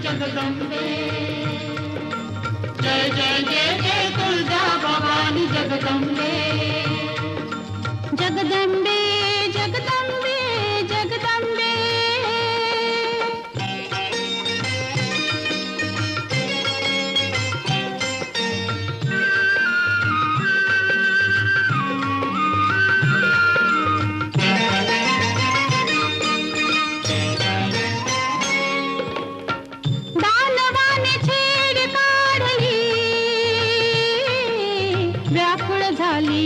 जगदंबे, जय जय जय जय तुळजा भवानी जगदंबे, जगदंबे जगदंबे जगदंबे। दानवाने छेड काढली, व्याकुळ झाली